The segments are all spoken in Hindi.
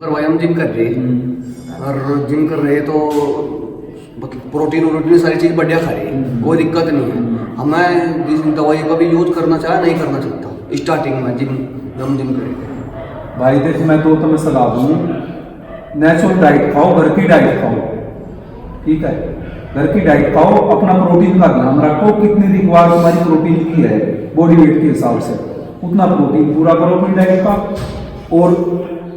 अगर भाई हम जिम कर रहे और जिम कर रहे तो प्रोटीन वोटीन सारी चीज़ बढ़िया खा रही है, कोई दिक्कत नहीं है। हमें जिस दवाई का भी यूज करना चाहे नहीं करना चाहता स्टार्टिंग में जिम करेंगे। भाई देख मैं तो तुम्हें सलाह दूँ, नेचुरल डाइट खाओ, घर की डाइट खाओ, ठीक है। घर की डाइट खाओ, अपना प्रोटीन का ध्यान रखो, कितनी रिक्वायर तुम्हारी प्रोटीन की है बॉडी वेट के हिसाब से उतना प्रोटीन पूरा करो अपनी डाइट का। और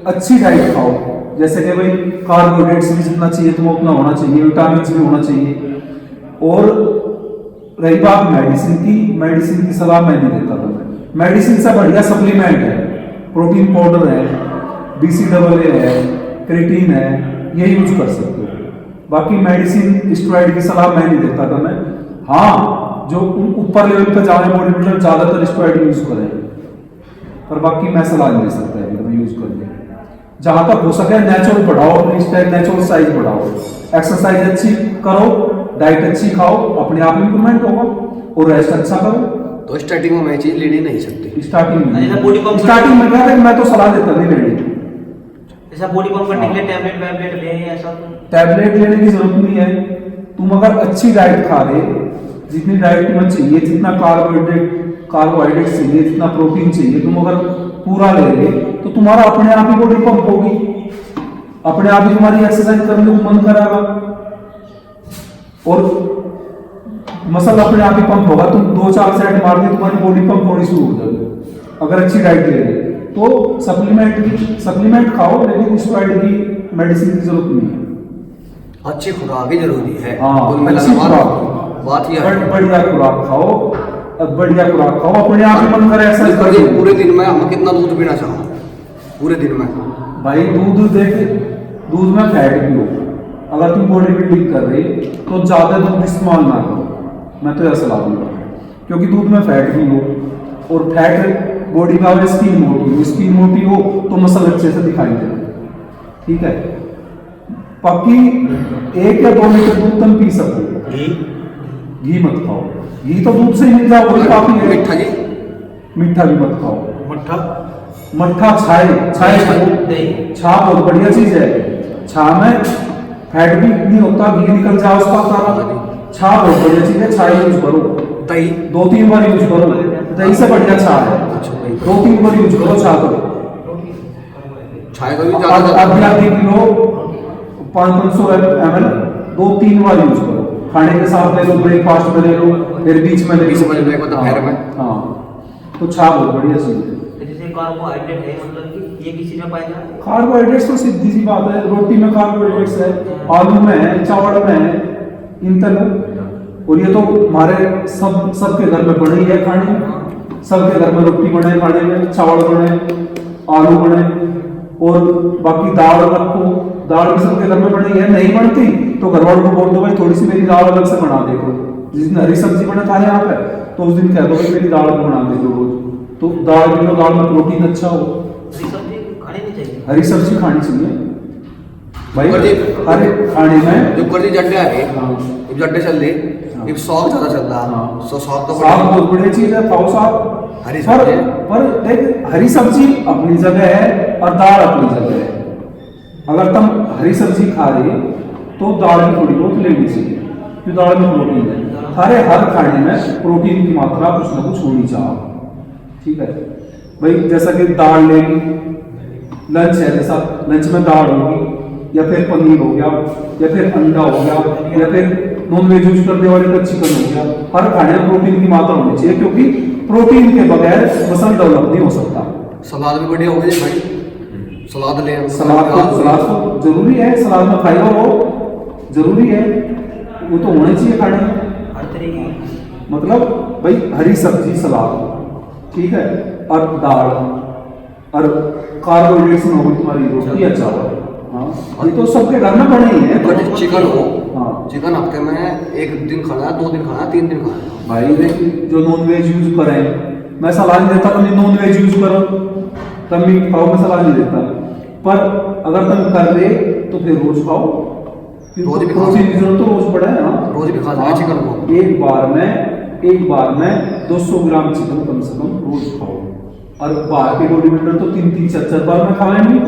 अच्छी डाइट खाओ, जैसे कि भाई कार्बोहाइड्रेट्स भी जितना चाहिए तुम्हें उतना होना चाहिए, विटामिन भी होना चाहिए। और रही बात मेडिसिन की सलाह मैं नहीं देता तुम्हें। मेडिसिन से बढ़िया सप्लीमेंट है, प्रोटीन पाउडर है, BCAA है, क्रेटीन है, ये यूज कर सकते हो। बाकी मेडिसिन स्टेरॉइड की सलाह मैं नहीं देता तुम्हें। हाँ, जो ऊपर लेवल पे जा रहे बॉडी बिल्डर ज्यादातर स्टेरॉइड यूज करें, पर बाकी मैं सलाह नहीं दे सकता है तुम्हें यूज करने। जहां तक हो सके नेचुरल बढ़ाओ, अपनी नेचुरल साइज बढ़ाओ, एक्सरसाइज अच्छी करो, डाइट अच्छी खाओ, अपने आप इंप्रूवमेंट होगा। और रेस्ट अच्छा करो। तो स्टार्टिंग में मैं चीज़ ले नहीं सकती। स्टार्टिंग में क्या है, मैं तो सलाह देता नहीं लेनी। ऐसा बॉडी पंप करने के लिए टैबलेट ले ऐसा टैबलेट लेने की जरूरत नहीं है। तुम अगर अच्छी डाइट खा रहे, जितनी डाइट तुम्हें चाहिए, जितना कार्बोहाइड्रेट चाहिए, जितना प्रोटीन चाहिए, तुम अगर पूरा ले रहे तो तुम्हारा अपने आप ही बॉडी पंप होगी, अपने आप ही तुम्हारी एक्सरसाइज करने को मन करेगा और मसल अपने आप ही पंप होगा। तुम 2-4 सेट मार के तुम्हारी बॉडी पंप होनी शुरू हो जाएगी अगर अच्छी डाइट ले रहे। तो सप्लीमेंट खाओ, लेकिन स्टेरॉइड की मेडिसिन की जरूरत नहीं है। अच्छी खुराक भी जरूरी है। हाँ, अच्छी खुराक, बात यह है बढ़िया खुराक खाओ, अपने आप ही मन करे एक्सरसाइज करिए। पूरे दिन में हम कितना दूध पीना चाहो पूरे दिन में? भाई दूध में फैट पियो। अगर तुम बॉडी बिल्डिंग कर रहे तो ज्यादा दूध इस्तेमाल ना करो, मैं तो यह सलाह दूंगा। क्योंकि दूध में फैट भी हो, और फैट बॉडी में अगर स्किन मोटी हो तो मसल अच्छे से दिखाई दे, ठीक है। बाकी 1 या 2 लीटर दूध तुम पी सकते हो। घी मत खाओ, घी तो दूध से ही मिल जाओ, वही काफी है। मीठा भी मत खाओ। मट्ठा छा बहुत बढ़िया चीज है। छा में फैट भी नहीं होता, घी निकल जाए उसका सारा। छा बहुत बढ़िया चीज है, छा यूज करो। दही 2-3 बार यूज करो, दही से बढ़िया छा है। 2-3 बार यूज करो छा को। छाए का भी ज्यादा आधी किलो 500 ml 2-3 बार यूज करो। खाने के साथ ले लो, ब्रेकफास्ट में ले लो, फिर बीच में दोपहर में। हाँ, तो छा बहुत बढ़िया चीज है। जैसे कार्बोहाइड्रेट है, मतलब कि ये किसी में पाया जाता है। कार्बोहाइड्रेट्स तो सीधी सी बात है, रोटी में कार्बोहाइड्रेट्स है, आलू में है, चावल में है, इन तरह। और ये तो हमारे सबके घर में बने ही है खाने में। सबके घर में रोटी बने खाने में, चावल बने, आलू बने, और बाकी दाल रखो, दाल भी सबके घर में बनी है। नहीं बनती तो घर वालों को बोल दो भाई थोड़ी सी मेरी दाल अलग से बना देखो। जिस दिन हरी सब्जी बने था यहाँ पे तो उस दिन कह दो भाई मेरी दाल बना दे दो रोज। तो दाल में प्रोटीन अच्छा हो। हरी सब्जी खानी नहीं चाहिए। हरी सब्जी खानी चाहिए भाई। हरे खाने में जो कर दी जड्डे आ गए, हाँ, जड्डे चल रहे, हाँ, एक सॉग ज्यादा चल रहा। हाँ, सो सॉग तो साग बहुत बढ़िया चीज है, खाओ साग। हरी सब्जी पर देख, हरी सब्जी अपनी जगह है और दाल अपनी जगह है। अगर तुम हरी सब्जी खा रहे तो दाल भी थोड़ी बहुत लेनी चाहिए, क्योंकि दाल में प्रोटीन है। हर खाने में प्रोटीन की मात्रा कुछ ना कुछ होनी चाहिए, ठीक है भाई। जैसा कि दाल लेगी, लंच है, जैसा लंच में दाल होगी, या फिर पनीर हो गया, या फिर अंडा हो गया, या फिर नॉन वेज यूज करने वाले का चिकन हो गया। हर खाने में प्रोटीन की मात्रा होनी चाहिए, क्योंकि प्रोटीन के बगैर मसल डेवलप नहीं हो सकता। सलाद भी बढ़िया हो गई भाई, सलाद ले। सलाद तो जरूरी है, सलाद में फाइबर हो जरूरी है, वो तो होना चाहिए खाने में। हर तरीके की मतलब भाई हरी सब्जी, सलाद, ठीक है, और दाल, और कार्बोहाइड्रेट्स में होगी तुम्हारी रोटी या चावल। हाँ, ये तो सबके घर में बने ही है। चिकन हो, हाँ, चिकन हफ्ते में 1 दिन खाना, 2 दिन खाना, 3 दिन खाना। भाई जो नॉन वेज यूज करें, मैं सलाह नहीं देता तुम नॉन वेज यूज करो, तब मीट खाओ, मैं सलाह नहीं देता। पर अगर तुम कर रहे तो फिर रोज खाओ। रोज भी प्रोटीन की जरूरत तो रोज पड़े है। हाँ, रोज भी खा सकते चिकन को। एक बार में 200 ग्राम चिकन कम से कम रोज खाओ। और बाहर के बॉडी बिल्डर तो 3-3, 4-4 बार में खाएंगे।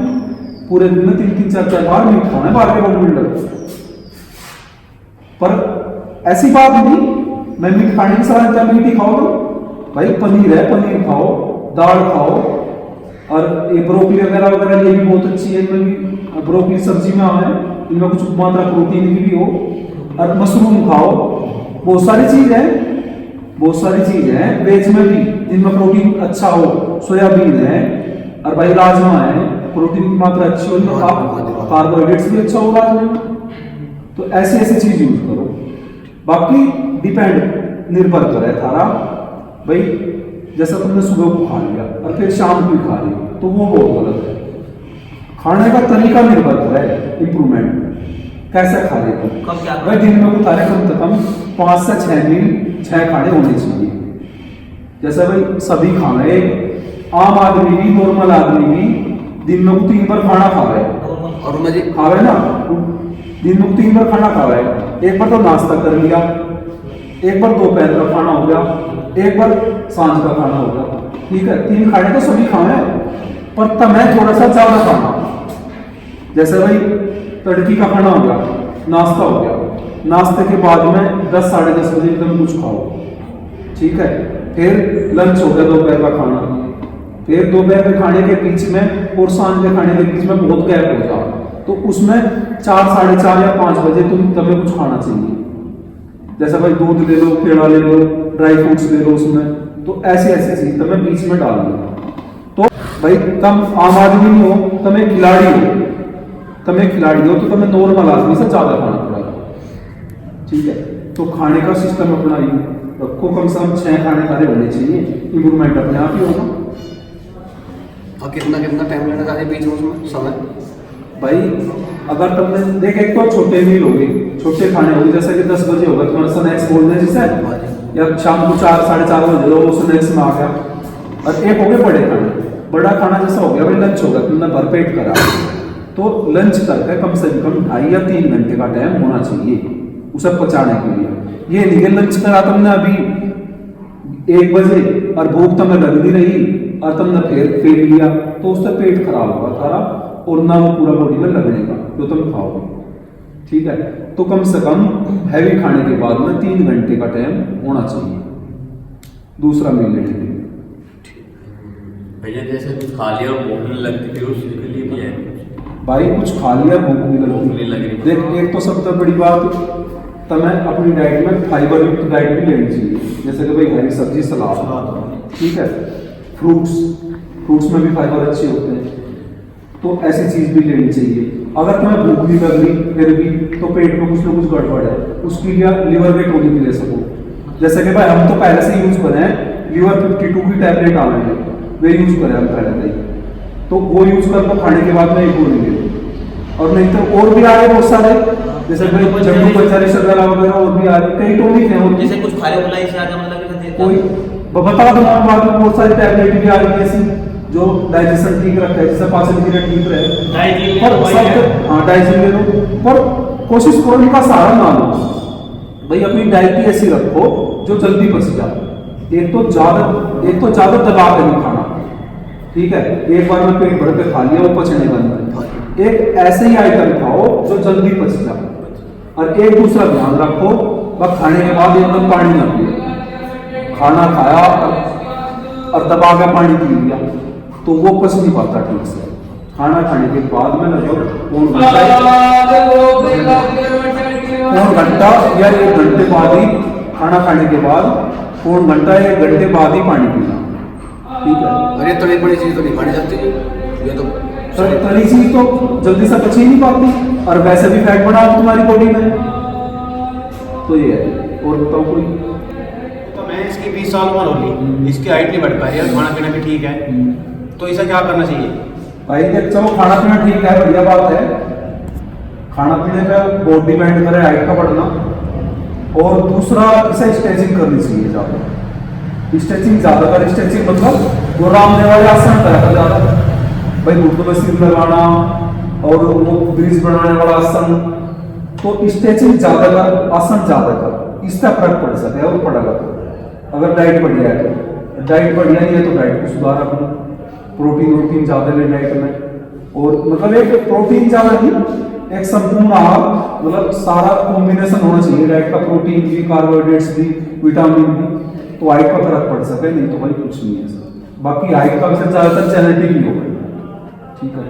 पूरे दिन में 3-3 4-4 बार मीट खाना है बाहर के बॉडी बिल्डर। पर ऐसी बात नहीं मैं मीट खाने की सलाह देता, मीट ही खाओ तो भाई, पनीर है पनीर खाओ, दाल खाओ, और ये ब्रोकली वगैरह वगैरह ये भी बहुत अच्छी है, इनमें भी ब्रोकली सब्जी में है, इनमें कुछ मात्रा प्रोटीन की भी हो, और मशरूम खाओ, बहुत सारी चीज है, बहुत सारी चीज है वेज में भी जिनमें प्रोटीन अच्छा हो, सोयाबीन है और भाई राजमा है, प्रोटीन की मात्रा अच्छी हो, कार्बोहाइड्रेट्स भी अच्छा हो राजमा में, तो ऐसी ऐसी चीज यूज करो। बाकी डिपेंड निर्भर करे थारा भाई, जैसा तुमने सुबह को खा लिया और फिर शाम को खा लिया तो वो बहुत गलत है। खाने का तरीका निर्भर करे, इंप्रूवमेंट कैसे खा रहे तुम, कब क्या भाई दिन में तारे कम से कम 5 से 6 मील 6 खाने होने चाहिए। जैसे भाई सभी खा रहे, आम आदमी भी नॉर्मल आदमी भी दिन में 3 बार खाना खा रहे हैं, और मैं जी खा रहे ना, दिन में 3 बार खाना खा रहे हैं, एक बार तो नाश्ता कर लिया, एक बार दोपहर का खाना हो गया, एक बार सांझ का खाना हो गया, ठीक है 3 खाने तो सभी खाना है, पर तमें थोड़ा सा ज्यादा खाना, जैसे भाई तड़की का खाना हो गया, नाश्ता हो गया, नाश्ते के बाद में 10 साढ़े 10 बजे तुम कुछ खाओ, ठीक है, फिर लंच हो गया दोपहर का खाना, फिर दोपहर के खाने के बीच में और सांझ के खाने के बीच में बहुत गैप हो जाए, तो उसमें 4 साढ़े 4 या 5 बजे तुम्हें कुछ खाना चाहिए, जैसे भाई दूध ले लो, पेड़ा ले लो, ड्राई फ्रूट्स ले लो उसमें, तो ऐसी ऐसी चीज तुम्हें बीच में डाल दो। तो भाई तुम आम आदमी नहीं हो, तुम्हें खिलाड़ी हो, तो तुम्हें नॉर्मल आदमी से ज्यादा खाना पड़ेगा, ठीक है। तो खाने का सिस्टम अपना ही रखो, कम से कम 6 खाने खाने होने चाहिए, इंप्रूवमेंट अपने आप ही होगा। और कितना कितना टाइम लेना चाहिए बीच में उसमें समय? भाई अगर तुमने देख, एक तो छोटे मील होगी, छोटे खाने होगी, जैसे कि 10 बजे होगा तुम्हारा स्नैक्स बोलते हैं जिसे, या शाम को 4 साढ़े 4 बजे वो स्नैक्स में आ गया, और एक हो गए बड़े खाने। बड़ा खाना जैसा हो गया भाई लंच होगा, तुमने भरपेट करा, तो लंच करके कम से कम 2.5 या 3 घंटे का टाइम होना चाहिए उसे पचाने के लिए। ये नहीं लंच करा तुमने अभी 1 बजे और भूख तुम्हें लग भी रही और तुमने फेर लिया, तो उससे पेट खराब होगा थारा, और ना वो पूरा बॉडी में लगने का जो तुम खाओगे, ठीक है। तो कम से कम हैवी खाने के बाद में 3 घंटे का टाइम होना चाहिए दूसरा मील लेने के लिए। भैया जैसे कुछ खा लिया और भूख नहीं लगती, फिर उसके लिए भी है भाई कुछ खा लिया भूख नहीं लग रही। देख, एक तो सबसे बड़ी बात तुम्हें अपनी डाइट में फाइबर युक्त डाइट भी लेनी चाहिए, जैसे कि भाई हरी सब्जी सलाद, ठीक है, फ्रूट्स में भी फाइबर अच्छे होते हैं, तो ऐसी चीज भी लेनी चाहिए। अगर तुम्हें भूख नहीं लग रही फिर भी, तो पेट में कुछ ना कुछ गड़बड़ है, उसके लिए लिवर के टॉनिक भी ले सको, जैसे कि भाई हम तो पहले से यूज करें लिवर 52 की टैबलेट आ रही है, वे यूज करें हम पहले से, तो वो यूज कर लो खाने के बाद में एक गोली ले, और नहीं तो और भी आ रहे बहुत सारे, जैसे जम्मू पंचायत वगैरह और भी आ रहे, कई टॉनिक हैं, और जैसे कुछ खा रहे बुलाई से आजा मतलब कोई बता दो बाद में बहुत सारी टैबलेट भी आ रही है ऐसी जो डाइजेशन ठीक रखता है, जैसे पाचन क्रिया ठीक रहे, हाँ डाइजेशन ले लो, पर कोशिश करो इनका सहारा ना लो भाई, अपनी डाइट ही ऐसी रखो जो जल्दी पच जाए। एक तो ज्यादा दबा के नहीं खाना, ठीक है, एक बार में पेट भर के खा लिया वो पचने बंद, एक ऐसे ही आइटम खाओ जो जल्दी पच जाए, और एक दूसरा ध्यान रखो वह खाने के बाद एकदम पानी ना पिए, खाना खाया और दबा के पानी पी लिया तो वो पच नहीं पाता ठीक से। खाना खाने के बाद में लगभग पौन घंटा या 1 घंटे बाद ही, खाना खाने के बाद पौन घंटा या 1 घंटे बाद ही पानी पीना, ठीक है। अरे तली बड़ी चीज तो नहीं खानी चाहती, ये तो तली चीज तो जल्दी से पच ही नहीं पाती, और वैसे भी फैट बढ़ा तुम्हारी बॉडी में, तो ये है। और बताओ कोई? तो मैं इसकी 20 साल उम्र होगी, इसकी हाइट नहीं बढ़ पाई है, खाना पीना भी ठीक है, तो इसे क्या करना चाहिए? भाई देख चलो खाना पीना ठीक है, बढ़िया बात है, खाना पीने का बहुत डिपेंड करे हाइट का बढ़ना, और दूसरा इसे स्ट्रेचिंग करनी चाहिए ज़्यादा, स्ट्रेचिंग ज़्यादा कर, स्ट्रेचिंग मतलब वो रामदेव वाले आसन करा ज़्यादा भाई, घुटनों में सिर लगाना और वो ब्रिज बनाने वाला आसन, तो स्ट्रेचिंग ज़्यादा कर, आसन ज़्यादा कर, इसका फर्क पड़ सकता है और पड़ेगा। अगर डाइट बढ़िया है तो, डाइट बढ़िया नहीं है तो डाइट को सुधार अपना, प्रोटीन ज़्यादा ले डाइट में, और मतलब एक प्रोटीन ज़्यादा नहीं, एक संपूर्ण आहार, मतलब सारा कॉम्बिनेशन होना चाहिए डाइट का, प्रोटीन भी, कार्बोहाइड्रेट्स भी, विटामिन भी, तो हाइट का फर्क पड़ सके, नहीं तो भाई कुछ नहीं है सर। बाकी हाइट का वैसे ज़्यादातर जेनेटिक ही होगा, ठीक है।